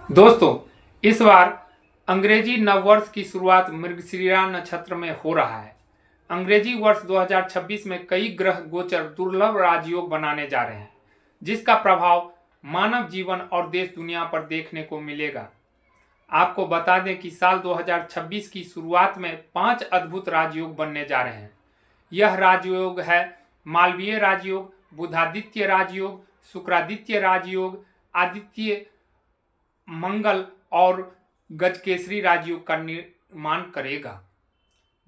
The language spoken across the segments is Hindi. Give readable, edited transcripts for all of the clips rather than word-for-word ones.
दोस्तों, इस बार अंग्रेजी नववर्ष की शुरुआत मृगशिरा नक्षत्र में हो रहा है। अंग्रेजी वर्ष 2026 में कई ग्रह गोचर दुर्लभ राजयोग बनाने जा रहे हैं, जिसका प्रभाव मानव जीवन और देश दुनिया पर देखने को मिलेगा। आपको बता दें कि साल 2026 की शुरुआत में 5 अद्भुत राजयोग बनने जा रहे हैं। यह राजयोग है मालवीय राजयोग, बुधादित्य राजयोग, शुक्रादित्य राजयोग, आदित्य मंगल और गजकेसरी राजयोग का निर्माण करेगा।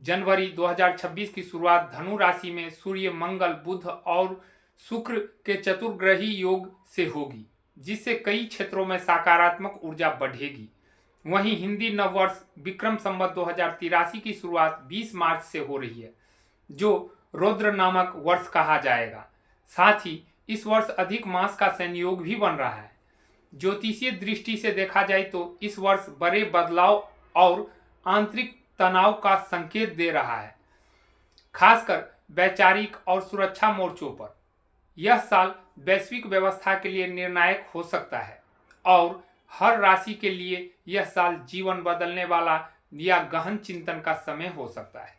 जनवरी 2026 की शुरुआत धनु राशि में सूर्य, मंगल, बुध और शुक्र के चतुर्ग्रही योग से होगी, जिससे कई क्षेत्रों में सकारात्मक ऊर्जा बढ़ेगी। वहीं हिंदी नववर्ष विक्रम संवत 2083 की शुरुआत 20 मार्च से हो रही है, जो रौद्र नामक वर्ष कहा जाएगा। साथ ही इस वर्ष अधिक मास का संयोग भी बन रहा है। ज्योतिषीय दृष्टि से देखा जाए तो इस वर्ष बड़े बदलाव और आंतरिक तनाव का संकेत दे रहा है, खासकर वैचारिक और सुरक्षा मोर्चों पर। यह साल वैश्विक व्यवस्था के लिए निर्णायक हो सकता है और हर राशि के लिए यह साल जीवन बदलने वाला या गहन चिंतन का समय हो सकता है,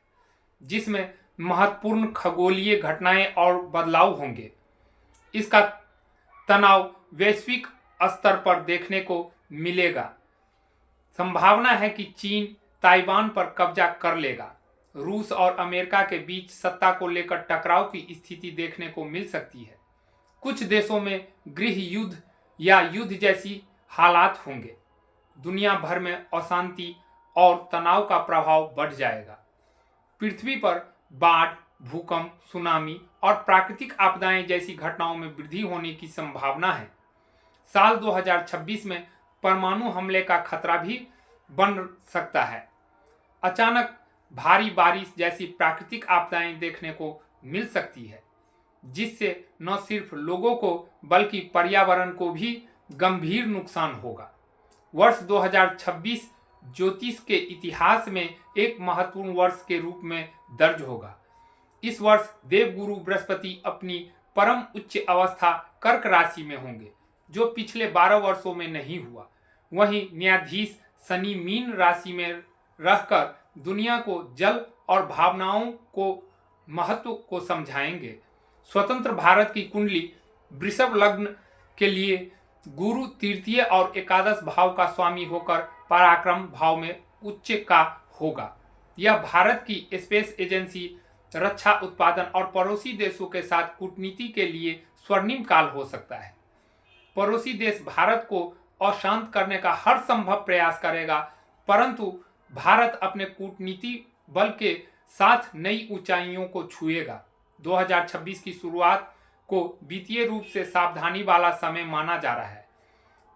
जिसमें महत्वपूर्ण खगोलीय घटनाएं और बदलाव होंगे। इसका तनाव वैश्विक स्तर पर देखने को मिलेगा। संभावना है कि चीन ताइवान पर कब्जा कर लेगा। रूस और अमेरिका के बीच सत्ता को लेकर टकराव की स्थिति देखने को मिल सकती है। कुछ देशों में गृह युद्ध या युद्ध जैसी हालात होंगे। दुनिया भर में अशांति और तनाव का प्रभाव बढ़ जाएगा। पृथ्वी पर बाढ़, भूकंप, सुनामी और प्राकृतिक आपदाएं जैसी घटनाओं में वृद्धि होने की संभावना है। साल 2026 में परमाणु हमले का खतरा भी बन सकता है। अचानक भारी बारिश जैसी प्राकृतिक आपदाएं देखने को मिल सकती है, जिससे न सिर्फ लोगों को बल्कि पर्यावरण को भी गंभीर नुकसान होगा। वर्ष 2026 ज्योतिष के इतिहास में एक महत्वपूर्ण वर्ष के रूप में दर्ज होगा। इस वर्ष देवगुरु बृहस्पति अपनी परम उच्च अवस्था कर्क राशि में होंगे, जो पिछले 12 वर्षों में नहीं हुआ। वहीं न्यायाधीश शनि मीन राशि में रहकर दुनिया को जल और भावनाओं को महत्व को समझाएंगे। स्वतंत्र भारत की कुंडली वृषभ लग्न के लिए गुरु तृतीय और एकादश भाव का स्वामी होकर पराक्रम भाव में उच्च का होगा। यह भारत की स्पेस एजेंसी, रक्षा उत्पादन और पड़ोसी देशों के साथ कूटनीति के लिए स्वर्णिम काल हो सकता है। पड़ोसी देश भारत को अशांत करने का हर संभव प्रयास करेगा, परंतु भारत अपने कूटनीति बल के साथ नई ऊंचाइयों को छुएगा। 2026 की शुरुआत को वित्तीय रूप से सावधानी वाला समय माना जा रहा है।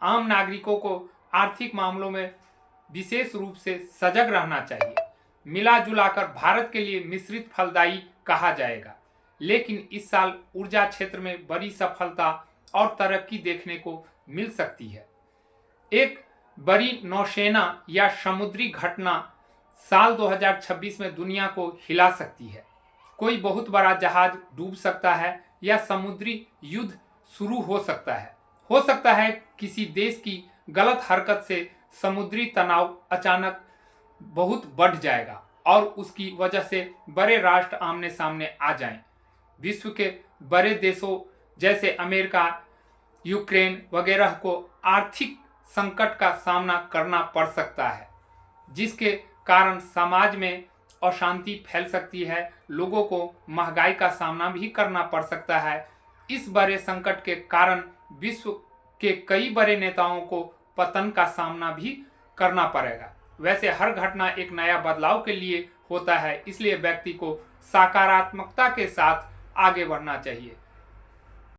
आम नागरिकों को आर्थिक मामलों में विशेष रूप से सजग रहना चाहिए। मिला जुलाकर भारत के लिए मिश्रित फलदायी कहा जाएगा, लेकिन इस साल ऊर्जा क्षेत्र में बड़ी सफलता और तरक्की देखने को मिल सकती है। एक बड़ी नौसेना या समुद्री घटना साल 2026 में दुनिया को हिला सकती है। कोई बहुत बड़ा जहाज डूब सकता है या समुद्री युद्ध शुरू हो सकता है। हो सकता है किसी देश की गलत हरकत से समुद्री तनाव अचानक बहुत बढ़ जाएगा और उसकी वजह से बड़े राष्ट्र आमने सामने आ जाएं। विश्व के बड़े देशों जैसे अमेरिका, यूक्रेन वगैरह को आर्थिक संकट का सामना करना पड़ सकता है, जिसके कारण समाज में अशांति फैल सकती है। लोगों को महंगाई का सामना भी करना पड़ सकता है। इस बड़े संकट के कारण विश्व के कई बड़े नेताओं को पतन का सामना भी करना पड़ेगा। वैसे हर घटना एक नया बदलाव के लिए होता है, इसलिए व्यक्ति को सकारात्मकता के साथ आगे बढ़ना चाहिए।